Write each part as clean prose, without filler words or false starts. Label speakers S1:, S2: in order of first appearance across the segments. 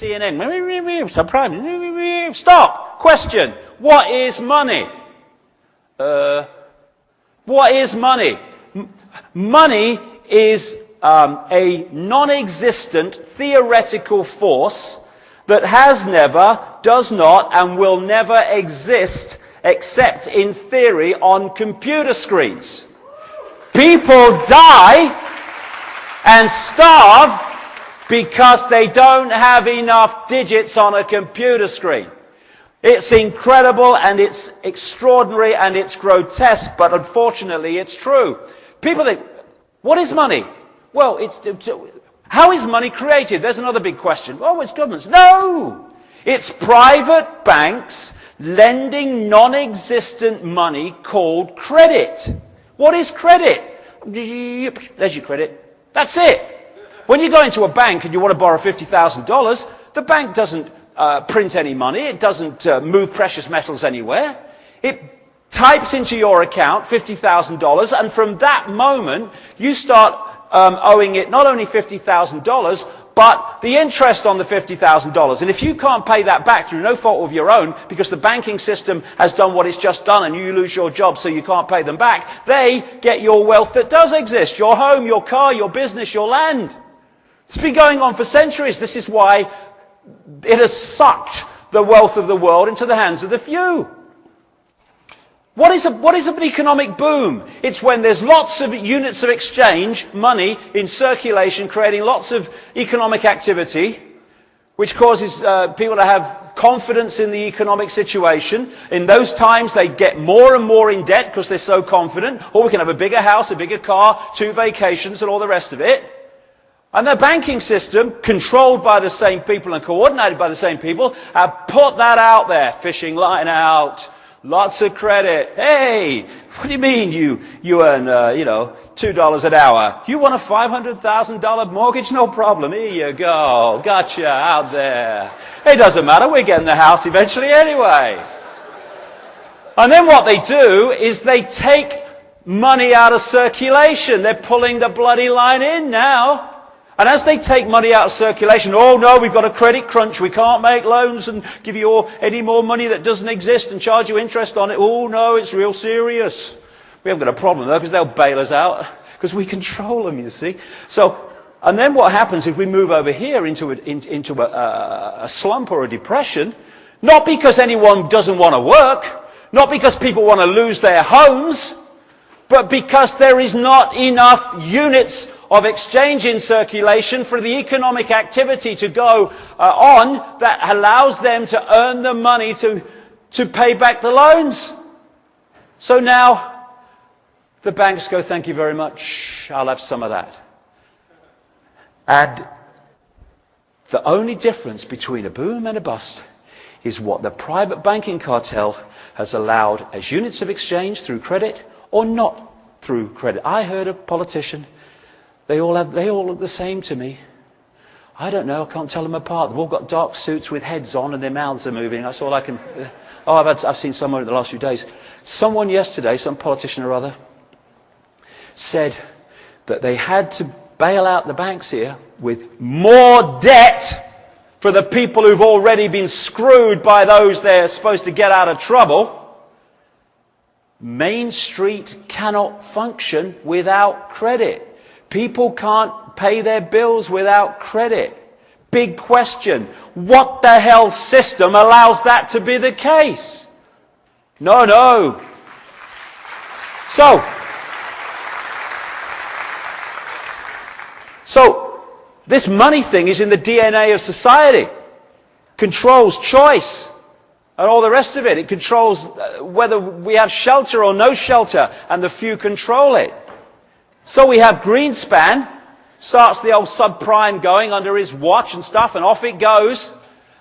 S1: CNN. Subprime. Stop. Question. What is money? What is money? Money is a non-existent theoretical force that has never, does not, and will never exist except in theory on computer screens. People die and starve because they don't have enough digits on a computer screen. It's incredible and it's extraordinary and it's grotesque, but unfortunately it's true. People think, what is money? Well, how is money created? There's another big question. Oh, it's governments. No! It's private banks lending non-existent money called credit. What is credit? There's your credit. That's it. When you go into a bank and you want to borrow $50,000, the bank doesn't print any money. It doesn't move precious metals anywhere. It types into your account $50,000, and from that moment, you start owing it not only $50,000, but the interest on the $50,000. And if you can't pay that back through no fault of your own, because the banking system has done what it's just done and you lose your job so you can't pay them back, they get your wealth that does exist, your home, your car, your business, your land. It's been going on for centuries. This is why it has sucked the wealth of the world into the hands of the few. What is an economic boom? It's when there's lots of units of exchange, money in circulation, creating lots of economic activity, which causes people to have confidence in the economic situation. In those times, they get more and more in debt because they're so confident. Or we can have a bigger house, a bigger car, 2 vacations, and all the rest of it. And the banking system, controlled by the same people and coordinated by the same people, have put that out there. Fishing line out. Lots of credit. Hey, what do you mean you earn, $2 an hour? You want a $500,000 mortgage? No problem. Here you go. Gotcha out there. It doesn't matter. We're getting the house eventually anyway. And then what they do is they take money out of circulation. They're pulling the bloody line in now. And as they take money out of circulation, oh no, we've got a credit crunch, we can't make loans and give you any more money that doesn't exist and charge you interest on it. Oh no, it's real serious. We haven't got a problem though, because they'll bail us out, because we control them, you see. So, and then what happens if we move over here into a slump or a depression, not because anyone doesn't want to work, not because people want to lose their homes, but because there is not enough units of exchange in circulation for the economic activity to go on that allows them to earn the money to pay back the loans. So now the banks go, thank you very much, I'll have some of that. And the only difference between a boom and a bust is what the private banking cartel has allowed as units of exchange through credit or not through credit. I heard a politician, they all look the same to me. I don't know, I can't tell them apart. They've all got dark suits with heads on and their mouths are moving. That's all I can... Oh, I've seen someone in the last few days. Someone yesterday, some politician or other, said that they had to bail out the banks here with more debt for the people who've already been screwed by those they're supposed to get out of trouble. Main Street cannot function without credit. People can't pay their bills without credit. Big question. What the hell system allows that to be the case? No. So this money thing is in the DNA of society. Controls choice and all the rest of it. It controls whether we have shelter or no shelter, and the few control it. So we have Greenspan, starts the old subprime going under his watch and stuff, and off it goes.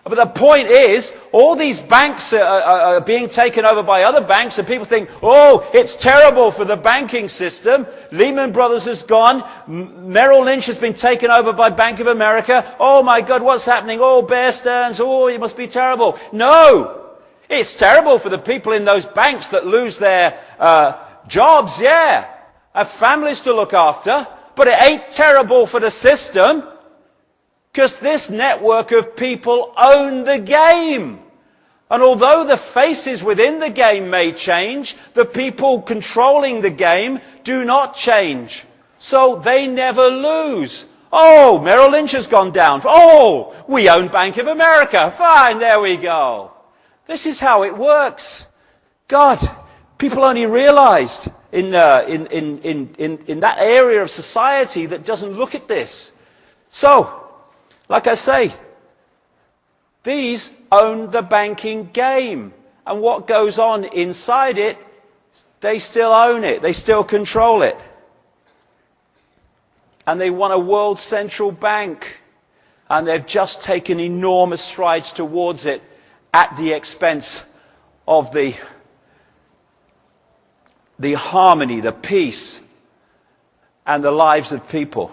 S1: But the point is, all these banks are being taken over by other banks, and people think, oh, it's terrible for the banking system. Lehman Brothers has gone. Merrill Lynch has been taken over by Bank of America. Oh my God, what's happening? Oh, Bear Stearns, oh, it must be terrible. No, it's terrible for the people in those banks that lose their jobs, yeah. Have families to look after, but it ain't terrible for the system. Because this network of people own the game. And although the faces within the game may change, the people controlling the game do not change. So they never lose. Oh, Merrill Lynch has gone down. Oh, we own Bank of America. Fine, there we go. This is how it works. God, people only realized in that area of society that doesn't look at this. So, like I say, these own the banking game. And what goes on inside it, they still own it. They still control it. And they want a world central bank. And they've just taken enormous strides towards it at the expense of the harmony, the peace, and the lives of people.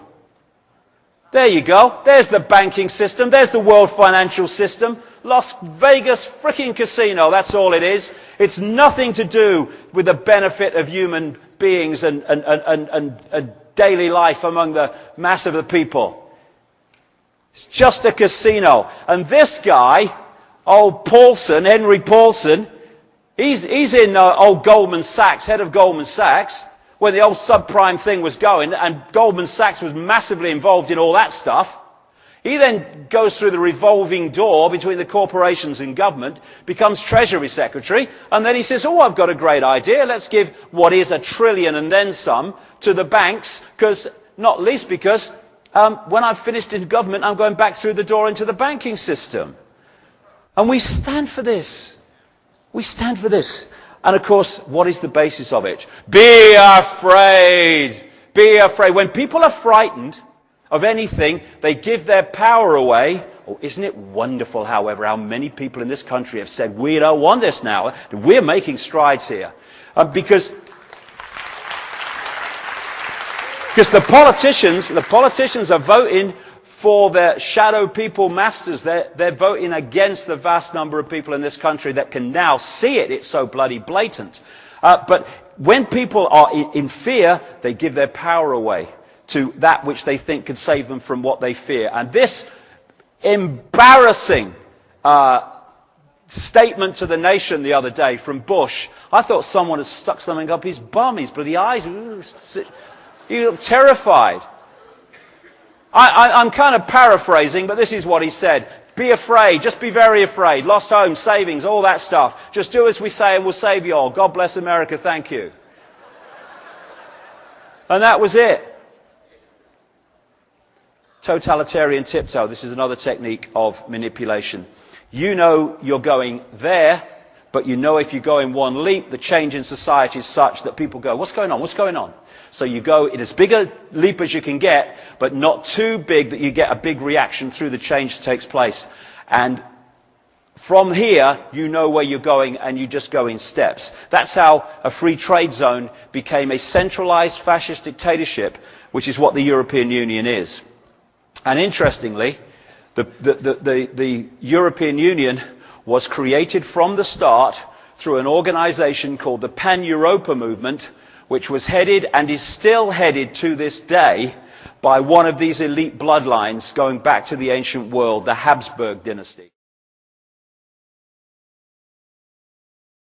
S1: There you go. There's the banking system. There's the world financial system. Las Vegas frickin' casino. That's all it is. It's nothing to do with the benefit of human beings and daily life among the mass of the people. It's just a casino. And this guy, old Paulson, Henry Paulson, he's in old Goldman Sachs, head of Goldman Sachs, when the old subprime thing was going, and Goldman Sachs was massively involved in all that stuff. He then goes through the revolving door between the corporations and government, becomes Treasury Secretary, and then he says, oh, I've got a great idea. Let's give what is $1 trillion and then some to the banks, not least because when I've finished in government, I'm going back through the door into the banking system. And we stand for this. We stand for this. And of course, what is the basis of it? Be afraid. Be afraid. When people are frightened of anything, they give their power away. Oh, isn't it wonderful, however, how many people in this country have said, we don't want this now. We're making strides here. Because the politicians are voting for their shadow people masters. They're voting against the vast number of people in this country that can now see it. It's so bloody blatant. But when people are in fear, they give their power away to that which they think could save them from what they fear. And this embarrassing statement to the nation the other day from Bush, I thought someone had stuck something up his bum, his bloody eyes. He looked terrified. I'm kind of paraphrasing, but this is what he said. Be afraid. Just be very afraid. Lost homes, savings, all that stuff. Just do as we say and we'll save you all. God bless America. Thank you. And that was it. Totalitarian tiptoe. This is another technique of manipulation. You know you're going there, but you know if you go in one leap, the change in society is such that people go, what's going on? What's going on? So you go in as big a leap as you can get, but not too big that you get a big reaction through the change that takes place. And from here, you know where you're going and you just go in steps. That's how a free trade zone became a centralized fascist dictatorship, which is what the European Union is. And interestingly, the European Union was created from the start through an organization called the Pan-Europa Movement, which was headed and is still headed to this day by one of these elite bloodlines going back to the ancient world, the Habsburg dynasty.